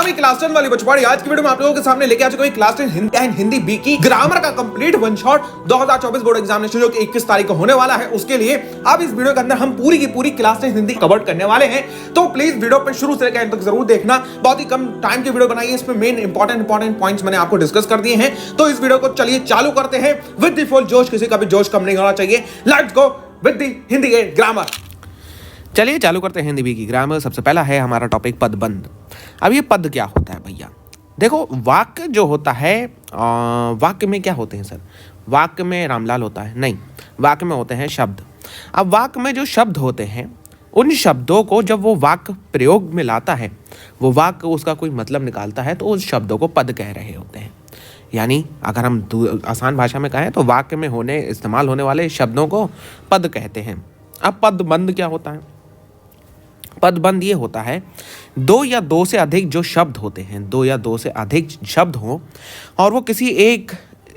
हमारी क्लास 10 वाली बचपड़ी आज की वीडियो में आप लोगों के सामने लेके आ चुका हूं class 10 Hindi and Hindi B की ग्रामर का complete one shot 2024 board examination जो कि 21 तारीख को होने वाला है। उसके लिए अब इस वीडियो के अंदर हम पूरी की पूरी क्लास 10 हिंदी कवर करने वाले हैं, तो प्लीज वीडियो पे शुरू से लेकर एंड तक जरूर देखना। बहुत ही कम टाइम की वीडियो बनाई है, इसमें मेन इंपॉर्टेंट पॉइंट्स मैंने आपको डिस्कस कर दिए हैं। तो इस वीडियो को चलिए चालू करते हैं विद द फुल जोश, किसी का भी जोश कम नहीं होना चाहिए। Let's go with the Hindi के ग्रामर। चलिए चालू करते हैं हिंदी बी की ग्रामर। सबसे पहला है हमारा टॉपिक पदबंध। अब ये पद क्या होता है भैया? देखो, वाक्य जो होता है, वाक्य में क्या होते हैं सर? वाक्य में रामलाल होता है? नहीं, वाक्य में होते हैं शब्द। अब वाक्य में जो शब्द होते हैं, उन शब्दों को जब वो वाक्य प्रयोग में लाता है, वो वाक्य उसका कोई मतलब निकालता है, तो उस शब्दों को पद कह रहे होते हैं। यानी अगर हम आसान भाषा में कहें तो वाक्य में इस्तेमाल होने वाले शब्दों को पद कहते हैं। अब पदबंध क्या होता है? पदबंध ये होता है दो या दो से अधिक जो शब्द होते हैं, दो या दो से अधिक शब्द हों और वो किसी एक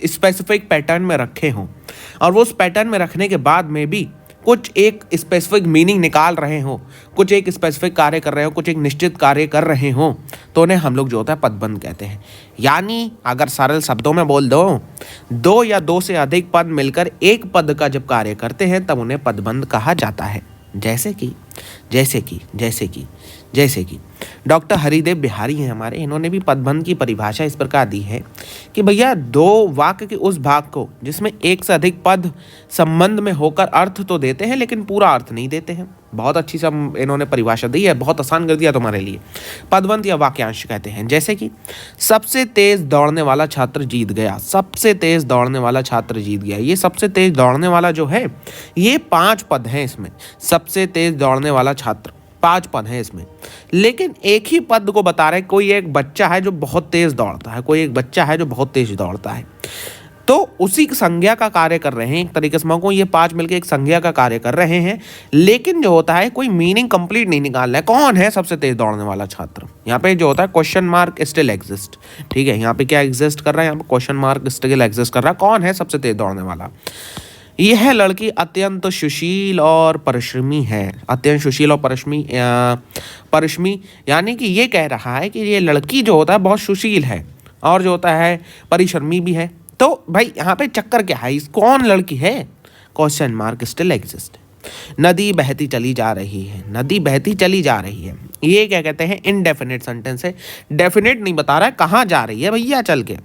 स्पेसिफिक पैटर्न में रखे हों, और वो उस पैटर्न में रखने के बाद में भी कुछ एक स्पेसिफिक मीनिंग निकाल रहे हों, कुछ एक स्पेसिफिक कार्य कर रहे हो, कुछ एक निश्चित कार्य कर रहे हों, तो उन्हें हम लोग जो होता है पदबंध कहते हैं। यानी अगर सरल शब्दों में बोल दो, दो या दो से अधिक पद मिलकर एक पद का जब कार्य करते हैं तब उन्हें पदबंध कहा जाता है। जैसे कि डॉक्टर हरिदेव बिहारी हैं हमारे, इन्होंने भी पदबंध की परिभाषा इस प्रकार दी है कि भैया दो वाक्य के उस भाग को जिसमें एक से अधिक पद संबंध में होकर अर्थ तो देते हैं लेकिन पूरा अर्थ नहीं देते हैं। बहुत अच्छी सब इन्होंने परिभाषा दी है, बहुत आसान कर दिया तुम्हारे लिए। पदबंध या वाक्यांश कहते हैं। जैसे कि सबसे तेज दौड़ने वाला छात्र जीत गया। सबसे तेज दौड़ने वाला छात्र जीत गया। ये सबसे तेज दौड़ने वाला जो है, ये 5 पद हैं इसमें। सबसे तेज दौड़ने वाला छात्र, 5 पद हैं इसमें, लेकिन एक ही पद को बता रहे। कोई एक बच्चा है जो बहुत तेज दौड़ता है, कोई एक बच्चा है जो बहुत तेज दौड़ता है, तो उसी संज्ञा का कार्य कर रहे हैं। एक तरीके से को ये 5 मिलकर एक संज्ञा का कार्य कर रहे हैं, लेकिन जो होता है कोई मीनिंग कंप्लीट नहीं निकाल रहा है। कौन है सबसे तेज दौड़ने वाला छात्र? यहाँ पे जो होता है क्वेश्चन मार्क स्टिल एग्जिस्ट। ठीक है, यहाँ पे क्या एग्जिस्ट कर रहा है? यहाँ पे क्वेश्चन मार्क स्टिल एग्जिस्ट कर रहा है। कौन है सबसे तेज दौड़ने वाला? यह लड़की अत्यंत सुशील और परिश्रमी है। अत्यंत सुशील और परिश्रमी यानी कि ये कह रहा है कि ये लड़की जो होता है बहुत सुशील है और जो होता है परिश्रमी भी है। तो भाई यहाँ पे चक्कर क्या है? कौन लड़की है? Question mark still exist. नदी बहती चली जा रही है। नदी बहती चली जा रही है, ये क्या कहते हैं? इनडेफिनेट सेंटेंस है। डेफिनेट नहीं बता रहा है कहाँ जा रही है भैया चल के।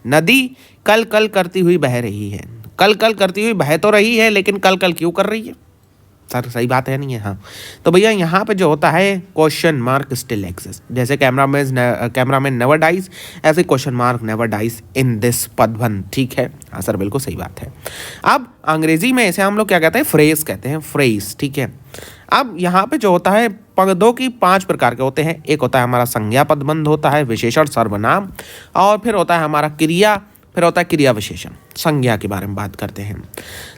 नदी कल कल करती हुई बह रही है। कल कल करती हुई बह तो रही है, लेकिन कल कल क्यों कर रही है? सर सही बात है नहीं है? हाँ, तो भैया यहाँ पे जो होता है क्वेश्चन मार्क स्टिल एग्जिस्ट। जैसे कैमरामैन नेवर डाइज, ऐसे question mark never dies in this पदबंध। ठीक है, हाँ सर बिल्कुल सही बात है। अब अंग्रेजी में इसे हम लोग क्या कहते हैं? फ्रेज कहते हैं, फ्रेज। ठीक है, अब यहाँ पे जो होता है पदों की 5 प्रकार के होते हैं। एक होता है हमारा संज्ञा पदबंध, होता है विशेषण सर्वनाम, और फिर होता है हमारा क्रिया, फिर होता है क्रिया विशेषण। संज्ञा के बारे में बात करते हैं।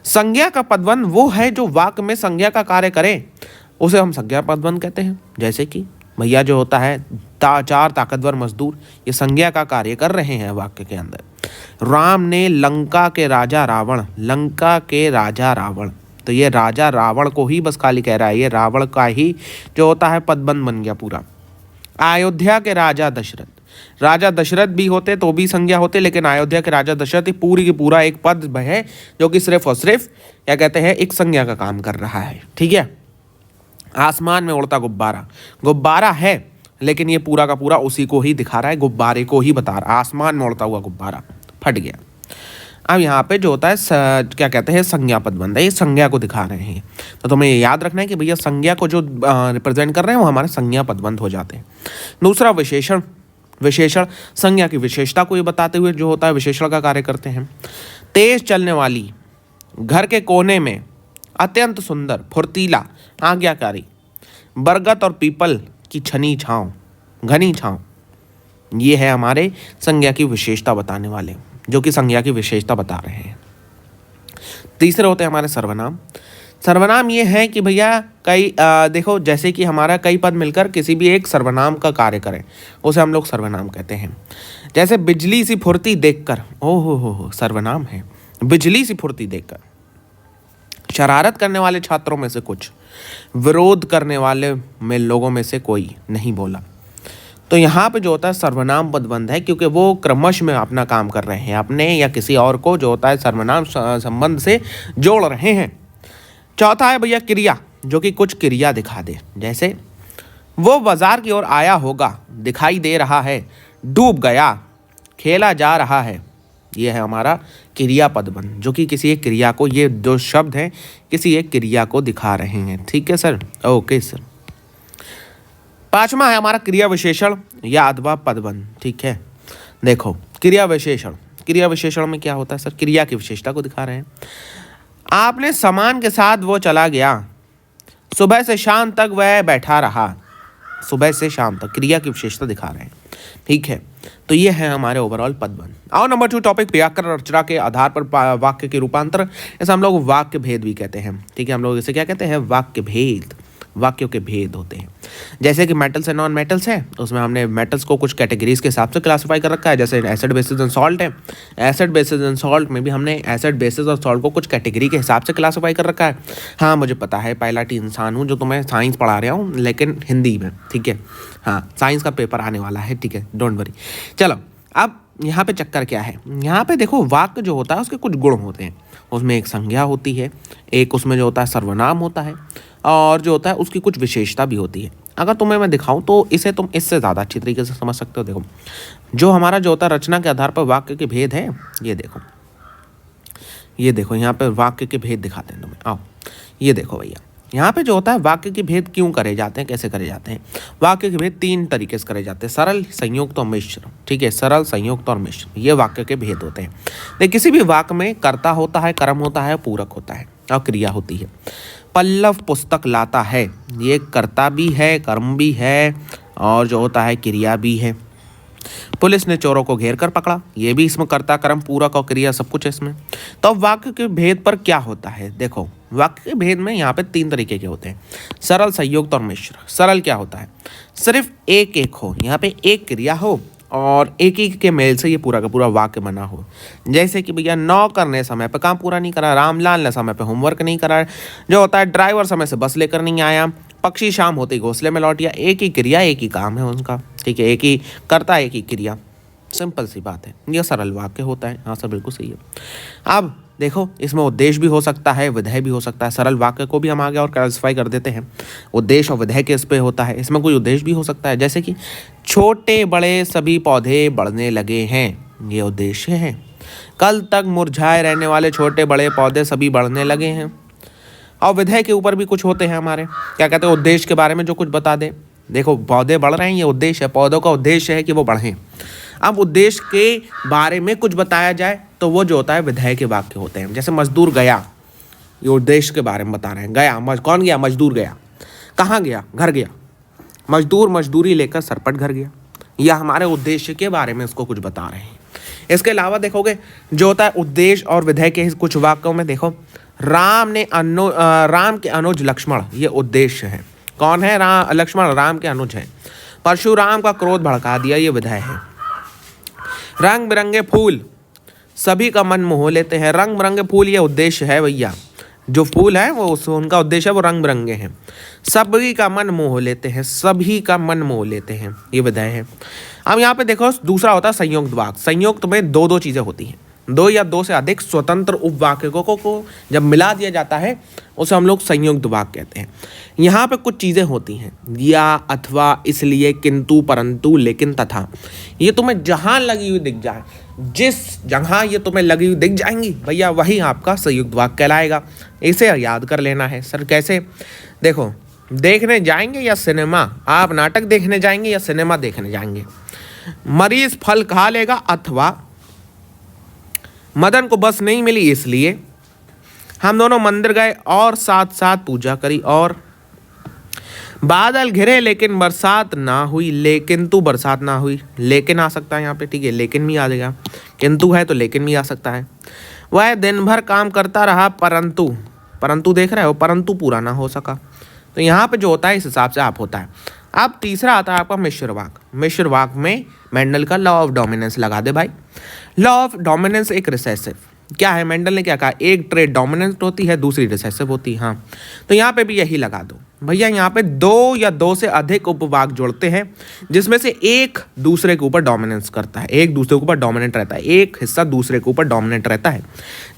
संज्ञा का पदबंध वो है जो वाक्य में संज्ञा का कार्य करे, उसे हम संज्ञा पदबंध कहते हैं। जैसे कि भैया जो होता है 4 ताकतवर मजदूर, ये संज्ञा का कार्य कर रहे हैं वाक्य के अंदर। राम ने लंका के राजा रावण, तो ये राजा रावण को ही बस खाली कह रहा है, ये रावण का ही जो होता है पदबंध बन गया पूरा। अयोध्या के राजा दशरथ भी होते तो भी संज्ञा होते, लेकिन अयोध्या के राजा दशरथ ही पूरी की पूरा एक पद है जो कि सिर्फ और सिर्फ क्या कहते हैं? एक संज्ञा का काम कर रहा है। ठीक है, आसमान में उड़ता गुब्बारा है, लेकिन ये पूरा का पूरा उसी को ही दिखा रहा है, गुब्बारे को ही बता रहा है। आसमान में उड़ता हुआ गुब्बारा फट गया। अब यहाँ पे जो होता है क्या कहते हैं? संज्ञा पदबंध है, ये संज्ञा को दिखा रहे हैं। तो तुम्हें ये याद रखना है कि भैया संज्ञा को जो रिप्रेजेंट कर रहे हैं वो हमारे संज्ञा पदबंध हो जाते हैं। दूसरा विशेषण संज्ञा की विशेषता को ये बताते हुए जो होता है विशेषण का कार्य करते हैं। तेज चलने वाली, घर के कोने में, अत्यंत सुंदर, फुर्तीला, आज्ञाकारी, बरगद और पीपल की घनी छांव, ये है हमारे संज्ञा की विशेषता बताने वाले, जो कि संज्ञा की विशेषता बता रहे हैं। तीसरे होते हैं हमारे सर्वनाम। सर्वनाम ये है कि भैया देखो, जैसे कि हमारा कई पद मिलकर किसी भी एक सर्वनाम का कार्य करें, उसे हम लोग सर्वनाम कहते हैं। जैसे बिजली सी फुर्ती देखकर, हो सर्वनाम है। बिजली सी फुर्ती देखकर। शरारत करने वाले छात्रों में से कुछ, विरोध करने वाले में लोगों में से कोई नहीं बोला। तो यहाँ पे जो होता है सर्वनाम पदबंध है, क्योंकि वो क्रमश में अपना काम कर रहे हैं, अपने या किसी और को जो होता है सर्वनाम संबंध से जोड़ रहे हैं। चौथा है भैया क्रिया, जो कि कुछ क्रिया दिखा दे, जैसे वो बाजार की ओर आया होगा, दिखाई दे रहा है, डूब गया, खेला जा रहा है। ये है हमारा क्रिया पदबंध, जो कि किसी एक क्रिया को, ये दो शब्द हैं किसी एक क्रिया को दिखा रहे हैं। ठीक है सर, ओके सर। पांचवा है हमारा क्रिया विशेषण या अथवा पदबंध। ठीक है, देखो क्रिया विशेषण, क्रिया विशेषण में क्या होता है सर, क्रिया की विशेषता को दिखा रहे हैं। आपने सामान के साथ वो चला गया, सुबह से शाम तक वह बैठा रहा, सुबह से शाम तक क्रिया की विशेषता दिखा रहे हैं। ठीक है, तो ये है हमारे ओवरऑल पदबंध। और नंबर 2 टॉपिक व्याकरण रचना के आधार पर वाक्य के रूपांतर, इसे हम लोग वाक्य भेद भी कहते हैं। ठीक है, हम लोग इसे क्या कहते हैं, वाक्य भेद, वाक्यों के भेद होते हैं। जैसे कि मेटल्स एंड नॉन मेटल्स है, उसमें हमने मेटल्स को कुछ कैटेगरीज के हिसाब से क्लासिफाई कर रखा है, जैसे एसिड बेसिस एंड सॉल्ट है। एसिड बेसिस एंड सॉल्ट में भी हमने एसिड बेसिस और सॉल्ट को कुछ कैटेगरी के हिसाब से क्लासिफाई कर रखा है। हाँ मुझे पता है, पहला इंसान हूँ जो तुम्हें साइंस पढ़ा रहा हूँ, लेकिन हिंदी में। ठीक है, हाँ साइंस का पेपर आने वाला है, ठीक है, डोंट वरी। चलो अब यहाँ पे चक्कर क्या है, यहाँ पे देखो वाक्य जो होता है उसके कुछ गुण होते हैं। उसमें एक संज्ञा होती है, एक उसमें जो होता है सर्वनाम होता है, और जो होता है उसकी कुछ विशेषता भी होती है। अगर तुम्हें मैं दिखाऊं तो इसे तुम इससे ज़्यादा अच्छी तरीके से समझ सकते हो। देखो जो हमारा जो होता है रचना के आधार पर वाक्य के भेद है, ये देखो, ये देखो यहाँ पे वाक्य के भेद दिखाते हैं तुम्हें। आओ ये देखो भैया, यहाँ पे जो होता है वाक्य के भेद क्यों करे जाते हैं, कैसे करे जाते हैं। वाक्य के भेद 3 तरीके से करे जाते हैं, सरल, संयुक्त और मिश्र। ठीक है, सरल, संयुक्त और मिश्र, ये वाक्य के भेद होते हैं। देखिए किसी भी वाक्य में कर्ता होता है, कर्म होता है, पूरक होता है और क्रिया होती है। पल्लव पुस्तक लाता है, ये कर्ता भी है, कर्म भी है और जो होता है क्रिया भी है। पुलिस ने चोरों को घेर कर पकड़ा, ये भी इसमें कर्ता, कर्म, पूरक और क्रिया सब कुछ है इसमें। तो अब वाक्य के भेद पर क्या होता है, देखो वाक्य के भेद में यहाँ पे 3 तरीके के होते हैं, सरल, संयुक्त और मिश्र। सरल क्या होता है, सिर्फ एक एक हो, यहाँ पे एक क्रिया हो और एक ही के मेल से ये पूरा का पूरा वाक्य बना हो। जैसे कि भैया नौकर ने समय पे काम पूरा नहीं करा, रामलाल ने समय पे होमवर्क नहीं करा, जो होता है ड्राइवर समय से बस लेकर नहीं आया, पक्षी शाम होते ही घोंसले में लौट गया। एक ही क्रिया, एक ही काम है उनका। ठीक है, एक ही कर्ता, एक ही क्रिया, सिंपल सी बात है, यह सरल वाक्य होता है। हाँ सर बिल्कुल सही है। अब देखो इसमें उद्देश्य भी हो सकता है, विधेय भी हो सकता है। सरल वाक्य को भी हम आगे और क्लासिफाई कर देते हैं, उद्देश्य और विधेय के इस पे होता है। इसमें कोई उद्देश्य भी हो सकता है, जैसे कि छोटे बड़े सभी पौधे बढ़ने लगे हैं, ये उद्देश्य है। कल तक मुरझाए रहने वाले छोटे बड़े पौधे सभी बढ़ने लगे हैं। और विधेय के ऊपर भी कुछ होते हैं हमारे, क्या कहते हैं, उद्देश्य के बारे में जो कुछ बता दे। देखो पौधे बढ़ रहे हैं, ये उद्देश्य है, पौधों का उद्देश्य है कि वो बढ़ें। अब उद्देश्य के बारे में कुछ बताया जाए तो वो जो होता है विधेय के वाक्य होते हैं। जैसे मजदूर गया, ये उद्देश्य के बारे में बता रहे हैं। गया, कौन गया, मजदूर गया। कहाँ गया, घर गया। मजदूर मजदूरी लेकर सरपट घर गया, यह हमारे उद्देश्य के बारे में उसको कुछ बता रहे हैं। इसके अलावा देखोगे जो होता है उद्देश्य और विधेय के कुछ वाक्यों में, देखो राम के अनुज लक्ष्मण, ये उद्देश्य है। कौन है, लक्ष्मण राम के अनुज है। परशुराम का क्रोध भड़का दिया, ये विधेय है। रंग बिरंगे फूल सभी का मन मोह लेते हैं, रंग बिरंगे फूल ये उद्देश्य है भैया। जो फूल है वो उनका उद्देश्य है, वो रंग बिरंगे हैं। सभी का मन मोह लेते हैं, सभी का मन मोह लेते हैं, ये विधेय है। अब यहाँ पे देखो दूसरा होता है संयुक्त वाक्य। संयुक्त में 2 चीजें होती हैं, 2 या 2 से अधिक स्वतंत्र उपवाक्यों को जब मिला दिया जाता है उसे हम लोग संयुक्त वाक्य कहते हैं। यहाँ पे कुछ चीज़ें होती हैं, या, अथवा, इसलिए, किंतु, परंतु, लेकिन, तथा। ये तुम्हें जहाँ लगी हुई दिख जाए, जिस जगह ये तुम्हें लगी हुई दिख जाएंगी भैया, वही आपका संयुक्त वाक्य कहलाएगा। इसे याद कर लेना है। सर कैसे, देखो देखने जाएंगे या सिनेमा, आप नाटक देखने जाएंगे या सिनेमा देखने जाएंगे। मरीज फल खा लेगा, अथवा मदन को बस नहीं मिली इसलिए हम दोनों मंदिर गए और साथ साथ पूजा करी। और बादल घिरे लेकिन बरसात ना हुई, लेकिन तो बरसात ना हुई। लेकिन आ सकता है यहाँ पे, ठीक है, लेकिन भी आ जाएगा, किंतु है तो लेकिन भी आ सकता है। वह दिन भर काम करता रहा परंतु देख रहे हो, परंतु पूरा ना हो सका। तो यहाँ पे जो होता है इस हिसाब से आप होता है। अब तीसरा आता है आपका मिश्र वाक्य। मिश्र वाक्य में मेंडल का लॉ ऑफ डोमिनेंस लगा दे भाई। लॉ ऑफ डोमिनेंस एक रिसेसिव, क्या है, मेंडल ने क्या कहा, एक ट्रेट डोमिनेंट होती है, दूसरी रिसेसिव होती है। हाँ तो यहाँ पे भी यही लगा दो। भैया यहाँ पे दो या दो से अधिक उपवाक जोड़ते हैं जिसमें से एक दूसरे के ऊपर डोमिनेंस करता है, एक दूसरे के ऊपर डोमिनेंट रहता है, एक हिस्सा दूसरे के ऊपर डोमिनेंट रहता है।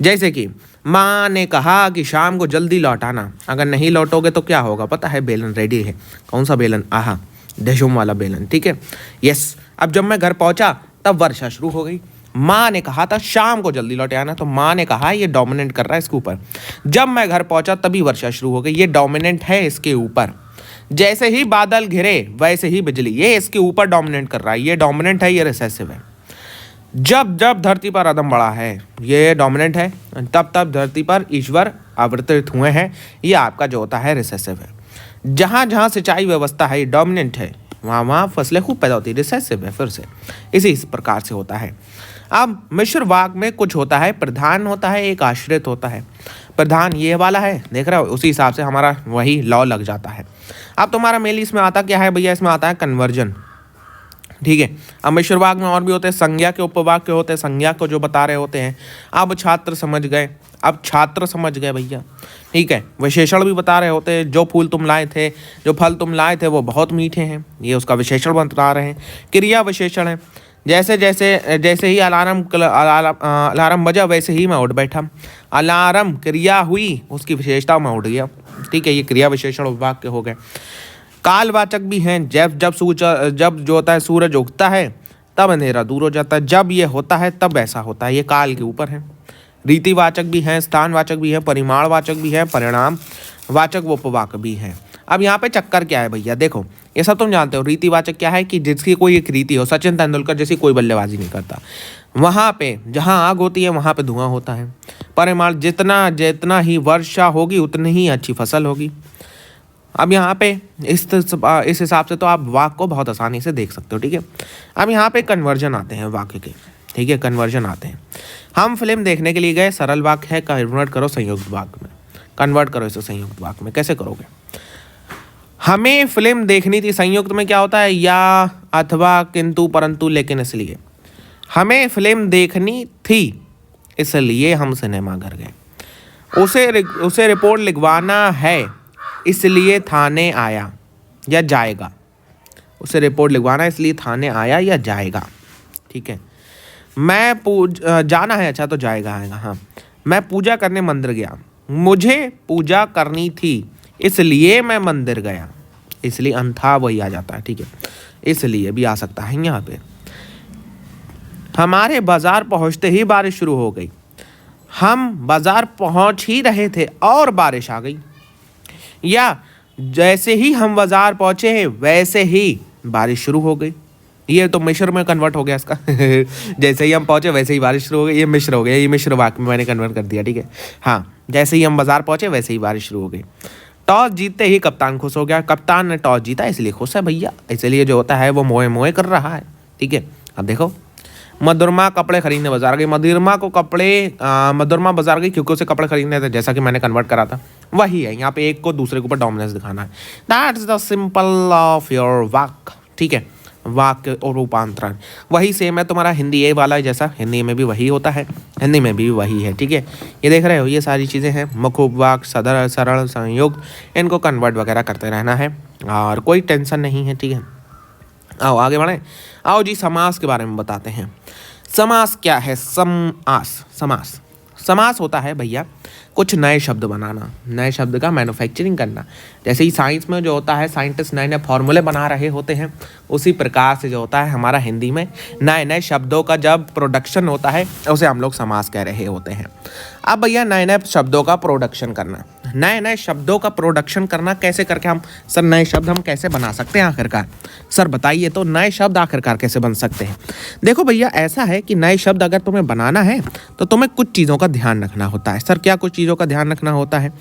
जैसे कि माँ ने कहा कि शाम को जल्दी लौटाना, अगर नहीं लौटोगे तो क्या होगा पता है? बेलन रेडी है। कौन सा बेलन? आहा, डेशुम वाला बेलन, ठीक है। यस, अब जब मैं घर पहुंचा तब वर्षा शुरू हो गई। माँ ने कहा था शाम को जल्दी लौट आना, तो माँ ने कहा ये डोमिनेंट कर रहा है इसके ऊपर। जब मैं घर पहुंचा तभी वर्षा शुरू हो गई, ये डोमिनेंट है इसके ऊपर। जैसे ही बादल घिरे वैसे ही बिजली, ये इसके ऊपर डोमिनेंट कर रहा है, ये डोमिनेंट है, ये रिसेसिव है। जब जब धरती पर अदम बढ़ा है, ये डोमिनेंट है, तब तब धरती पर ईश्वर अवतरित हुए हैं, ये आपका जो होता है रिसेसिव है। जहाँ जहाँ सिंचाई व्यवस्था है ये डोमिनेंट है, वहाँ वहाँ फसलें खूब पैदा होती है, रिसेसिव है। फिर से इस प्रकार से होता है। अब मिश्र वाक में कुछ होता है, प्रधान होता है, एक आश्रित होता है। प्रधान ये वाला है, देख रहे हो, उसी हिसाब से हमारा वही लॉ लग जाता है। अब तुम्हारा मेनली इसमें आता क्या है भैया? इसमें आता है कन्वर्जन, ठीक है। अब मिश्र वाक में और भी होते हैं, संज्ञा के उपवाक के होते हैं, संज्ञा को जो बता रहे होते हैं। अब छात्र समझ गए, अब छात्र समझ गए भैया, ठीक है। विशेषण भी बता रहे होते हैं, जो फूल तुम लाए थे, जो फल तुम लाए थे वो बहुत मीठे हैं, ये उसका विशेषण बता रहे हैं। क्रिया विशेषण है, जैसे ही अलार्म बजा वैसे ही मैं उठ बैठा। अलार्म क्रिया हुई, उसकी विशेषता में उठ गया, ठीक है। ये क्रिया विशेषण उपवाक के हो गए। कालवाचक भी हैं, जब जब जो होता है सूरज उगता है तब अंधेरा दूर हो जाता है, जब ये होता है तब ऐसा होता है, ये काल के ऊपर है। रीतिवाचक भी हैं, स्थानवाचक भी हैं, परिमाणवाचक भी है, परिणाम वाचक उपवाक भी है। अब यहाँ पे चक्कर क्या है भैया? देखो, ये सब तुम जानते हो। रीतिवाचक क्या है कि जिसकी कोई एक रीति हो, सचिन तेंदुलकर जैसी कोई बल्लेबाजी नहीं करता, वहाँ पे जहाँ आग होती है वहाँ पे धुआं होता है। परिमाण, जितना जितना ही वर्षा होगी उतनी ही अच्छी फसल होगी। अब यहाँ पे इस हिसाब से तो आप वाक्य को बहुत आसानी से देख सकते हो, ठीक है। अब यहाँ पे कन्वर्जन आते हैं वाक्य के, ठीक है, कन्वर्जन आते हैं। हम फिल्म देखने के लिए गए, सरल वाक्य है, कन्वर्ट करो संयुक्त वाक्य में, कन्वर्ट करो इसे संयुक्त वाक्य में। कैसे करोगे? हमें फिल्म देखनी थी, संयुक्त में क्या होता है? या, अथवा, किंतु, परंतु, लेकिन, इसलिए। हमें फिल्म देखनी थी इसलिए हम सिनेमा घर गए। उसे रिपोर्ट लिखवाना है इसलिए थाने आया या जाएगा। उसे रिपोर्ट लिखवाना इसलिए थाने आया या जाएगा, ठीक है। जाना है, अच्छा तो जाएगा आएगा। हाँ, मैं पूजा करने मंदिर गया, मुझे पूजा करनी थी इसलिए मैं मंदिर गया, इसलिए अंथा वही आ जाता है, ठीक है। इसलिए भी आ सकता है यहाँ पे। हमारे बाजार पहुँचते ही बारिश शुरू हो गई, हम बाजार पहुँच ही रहे थे और बारिश आ गई। या जैसे ही हम बाजार पहुँचे वैसे ही बारिश शुरू हो गई। ये तो मिश्र में कन्वर्ट हो गया इसका जैसे ही हम पहुंचे वैसे ही बारिश शुरू हो गई, ये मिश्र हो गया, ये मिश्र वाक्य में मैंने कन्वर्ट कर दिया, ठीक है। हाँ, जैसे ही हम बाजार पहुंचे वैसे ही बारिश शुरू हो गई। टॉस जीतते ही कप्तान खुश हो गया, कप्तान ने टॉस जीता इसलिए खुश है भैया, इसलिए जो होता है वो मोए मोए कर रहा है, ठीक है। अब देखो, मधुरमा कपड़े खरीदने बाजार गई, मधुरमा बाजार गई क्योंकि उसे कपड़े खरीदने थे, जैसा कि मैंने कन्वर्ट करा था वही है। यहाँ पे एक को दूसरे के ऊपर डोमिनेंस दिखाना है। That's the simple of your वाक, ठीक है। वाक्य और रूपांतरण वही सेम है तुम्हारा हिंदी ये वाला है, जैसा हिंदी में भी वही होता है, हिंदी में भी वही है, ठीक है। ये देख रहे हो, ये सारी चीज़ें हैं। मुख्य उपवाक, सदर, सरल, संयुक्त, इनको कन्वर्ट वगैरह करते रहना है और कोई टेंशन नहीं है, ठीक है। आओ आगे बढ़ें। आओ जी, समास के बारे में बताते हैं। समास क्या है? समास होता है भैया कुछ नए शब्द बनाना, नए शब्द का मैन्युफैक्चरिंग करना। जैसे ही साइंस में जो होता है साइंटिस्ट नए नए फॉर्मूले बना रहे होते हैं, उसी प्रकार से जो होता है हमारा हिंदी में नए नए शब्दों का जब प्रोडक्शन होता है उसे हम लोग समास कह रहे होते हैं। अब भैया नए नए शब्दों का प्रोडक्शन करना, नए नए शब्दों का प्रोडक्शन करना कैसे करके हम, सर नए शब्द हम कैसे बना सकते हैं आखिरकार? सर बताइए तो, नए शब्द आखिरकार कैसे बन सकते हैं? देखो भैया, ऐसा है कि नए शब्द अगर तुम्हें बनाना है तो तुम्हें कुछ चीज़ों का ध्यान रखना होता है। सर क्या कुछ चीज़ों का ध्यान रखना होता है?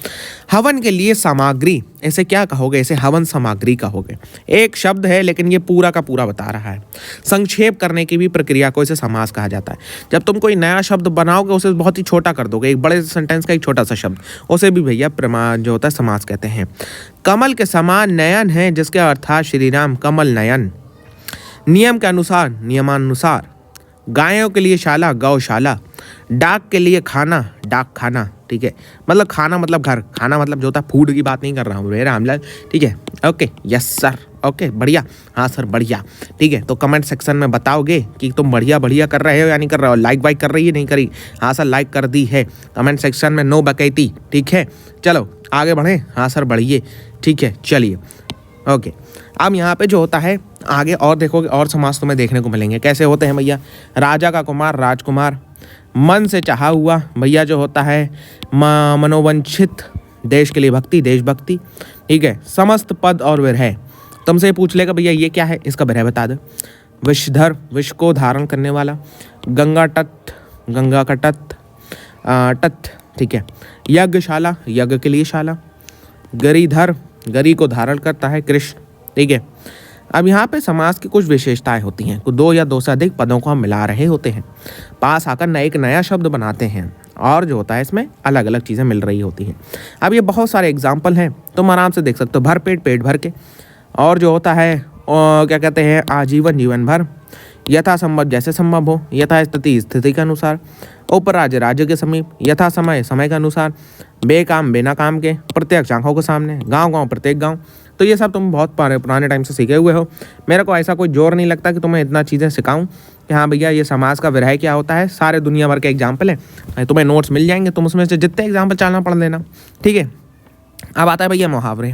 हवन के लिए सामग्री, इसे क्या कहोगे? इसे हवन सामग्री कहोगे। एक शब्द है लेकिन ये पूरा का पूरा बता रहा है। संक्षेप करने की भी प्रक्रिया को इसे समास कहा जाता है। जब तुम कोई नया शब्द बनाओगे उसे बहुत ही छोटा कर दोगे, एक बड़े सेंटेंस का एक छोटा सा शब्द, उसे भी भैया जो होता है समास कहते हैं। कमल के समान नयन है जिसके अर्थात श्री राम कमल नयन। नियम के अनुसार नियमानुसार। गायों के लिए शाला गौशाला। डाक के लिए खाना, डाक खाना, ठीक है, मतलब खाना मतलब घर, खाना मतलब जो होता है फूड की बात नहीं कर रहा हूँ मेरे रामलाल, ठीक है। ओके, यस सर, ओके, बढ़िया, हाँ सर बढ़िया, ठीक है। तो कमेंट सेक्शन में बताओगे कि तुम बढ़िया बढ़िया कर रहे हो या नहीं कर रहे हो। लाइक वाइक कर रही है, नहीं करी? हाँ सर लाइक कर दी है। कमेंट सेक्शन में नो बकैती, ठीक है। चलो आगे बढ़ें। हाँ सर बढ़िए, ठीक है, चलिए ओके। अब यहाँ पे जो होता है आगे और देखोगे और समाज तुम्हें देखने को मिलेंगे। कैसे होते हैं भैया? राजा का कुमार, राजकुमार, मन से चाहा हुआ, भैया जो होता है मनोवंचित, देश के लिए भक्ति, देशभक्ति, ठीक है। समस्त पद और विरह, तुमसे पूछ लेगा भैया ये क्या है, इसका विरह बता दो। विषधर, विष को धारण करने वाला। गंगा तट, गंगा का तट, तट, ठीक है। यज्ञशाला, यज्ञ के लिए शाला। गरीधर, गरी को धारण करता है कृष्ण, ठीक है। अब यहाँ पे समास की कुछ विशेषताएं होती हैं। दो या दो से अधिक पदों को हम मिला रहे होते हैं, पास आकर एक नया शब्द बनाते हैं, और जो होता है इसमें अलग अलग चीज़ें मिल रही होती हैं। अब ये बहुत सारे एग्जाम्पल हैं, तुम आराम से देख सकते हो। भर पेट, पेट भर के, और जो होता है क्या कहते हैं, आजीवन, जीवन भर। यथा संभव, जैसे संभव हो। यथा स्थिति, स्थिति के अनुसार। उपराज्य, राज्य के समीप। यथा समय, समय के अनुसार। बेकाम, बिना काम के। प्रत्येक आंखों के सामने। गांव गांव, प्रत्येक गांव। तो ये सब तुम बहुत पुराने टाइम से सीखे हुए हो। मेरे को ऐसा कोई जोर नहीं लगता कि तुम्हें इतना चीज़ें सिखाऊं कि हाँ भैया ये समाज का विरह क्या होता है। सारे दुनिया भर के एग्जाम्पल है, तुम्हें नोट्स मिल जाएंगे, तुम उसमें से जितने एग्जाम्पल चालना पढ़ लेना, ठीक है। अब आता है भैया मुहावरे।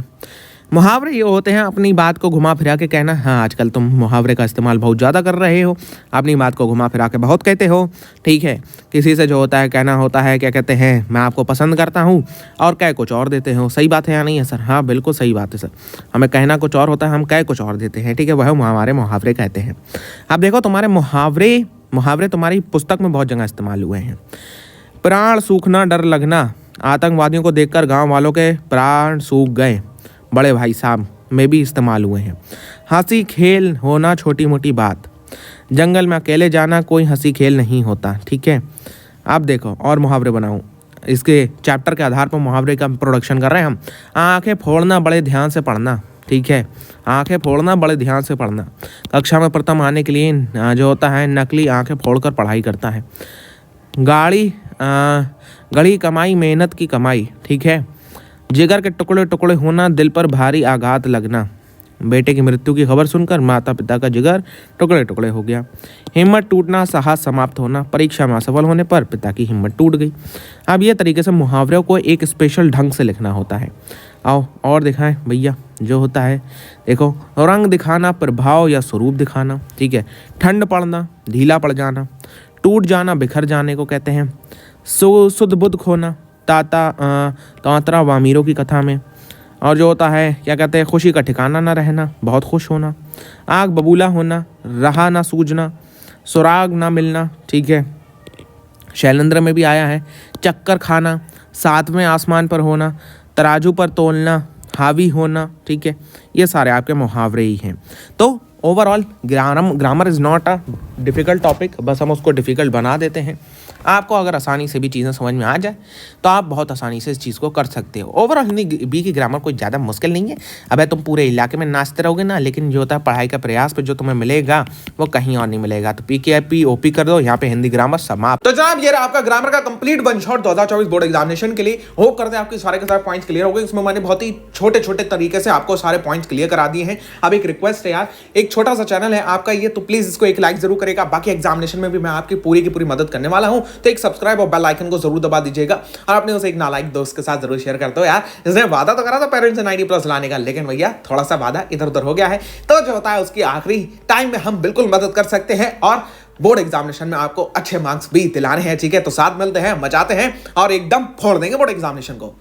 मुहावरे ये होते हैं अपनी बात को घुमा फिरा के कहना। हाँ आजकल तुम मुहावरे का इस्तेमाल बहुत ज़्यादा कर रहे हो, अपनी बात को घुमा फिरा के बहुत कहते हो, ठीक है। किसी से जो होता है कहना होता है, क्या कहते हैं, मैं आपको पसंद करता हूँ, और कह कुछ और देते हो। सही बात है या नहीं है सर? हाँ बिल्कुल सही बात है सर, हमें कहना कुछ और होता है, हम कह कुछ और देते हैं, ठीक है। वह हमारे मुहावरे कहते हैं। अब देखो तुम्हारे मुहावरे तुम्हारी पुस्तक में बहुत जगह इस्तेमाल हुए हैं। प्राण सूखना, डर लगना। आतंकवादियों को देखकर गाँव वालों के प्राण सूख गए, बड़े भाई साहब में भी इस्तेमाल हुए हैं। हंसी खेल होना, छोटी मोटी बात। जंगल में अकेले जाना, कोई हंसी खेल नहीं होता, ठीक है। अब देखो और मुहावरे बनाऊं, इसके चैप्टर के आधार पर मुहावरे का प्रोडक्शन कर रहे हैं हम। आंखें फोड़ना, बड़े ध्यान से पढ़ना, ठीक है। आंखें फोड़ना, बड़े ध्यान से पढ़ना। कक्षा में प्रथम आने के लिए जो होता है नकली आंखें फोड़कर पढ़ाई करता है। गढ़ी कमाई, मेहनत की कमाई, ठीक है। जिगर के टुकड़े टुकड़े होना, दिल पर भारी आघात लगना। बेटे की मृत्यु की खबर सुनकर माता पिता का जिगर टुकड़े टुकड़े हो गया। हिम्मत टूटना, साहस समाप्त होना। परीक्षा में असफल होने पर पिता की हिम्मत टूट गई। अब ये तरीके से मुहावरों को एक स्पेशल ढंग से लिखना होता है। आओ और दिखाएं भैया, जो होता है देखो, रंग दिखाना, प्रभाव या स्वरूप दिखाना, ठीक है। ठंड पड़ना, ढीला पड़ जाना। टूट जाना, बिखर जाने को कहते हैं। सुध बुध खोना, तांतरा वामीरों की कथा में। और जो होता है क्या कहते हैं, खुशी का ठिकाना ना रहना, बहुत खुश होना। आग बबूला होना, रहा ना सूझना। सुराग ना मिलना, ठीक है। शैलेंद्र में भी आया है। चक्कर खाना, सातवें आसमान पर होना। तराजू पर तोलना, हावी होना, ठीक है। ये सारे आपके मुहावरे ही हैं। तो overall grammar is not a difficult topic, बस हम उसको डिफ़िकल्ट बना देते हैं। आपको अगर आसानी से भी चीज़ें समझ में आ जाए तो आप बहुत आसानी से इस चीज़ को कर सकते हो। ओवरऑल हिंदी बी की ग्रामर कोई ज़्यादा मुश्किल नहीं है। अब तुम पूरे इलाके में नाचते रहोगे ना, लेकिन जो होता है पढ़ाई का प्रयास पे जो तुम्हें मिलेगा वो कहीं और नहीं मिलेगा। तो PKP OP कर दो, यहाँ पे हिंदी ग्रामर समाप्त। तो जनाब ये रहा आपका ग्रामर का complete one shot 2024 board examination के लिए। होप करते हैं आपके सारे के सारे पॉइंट्स क्लियर हो गए। इसमें मैंने बहुत ही छोटे छोटे तरीके से आपको सारे पॉइंट्स क्लियर करा दिए हैं। अब एक रिक्वेस्ट है यार, एक छोटा सा चैनल है आपका ये, तो प्लीज इसको एक लाइक जरूर करेगा। बाकी एग्जामिनेशन में भी मैं आपकी पूरी की पूरी मदद करने वाला हूं, तो एक सब्सक्राइब और बेल आइकन को जरूर दबा दीजिएगा। और आपने उसे एक नालायक दोस्त के साथ जरूर शेयर कर दो यार, जिसने वादा तो करा था पेरेंट्स से 90+ लाने का, लेकिन भैया थोड़ा सा वादा इधर उधर हो गया है। तो जो होता है उसकी आखिरी टाइम में हम बिल्कुल मदद कर सकते हैं और बोर्ड एग्जामिनेशन में आपको अच्छे मार्क्स भी दिलाने हैं, ठीक है। तो साथ मिलते हैं, मचाते हैं और एकदम फोड़ देंगे बोर्ड एग्जामिनेशन को।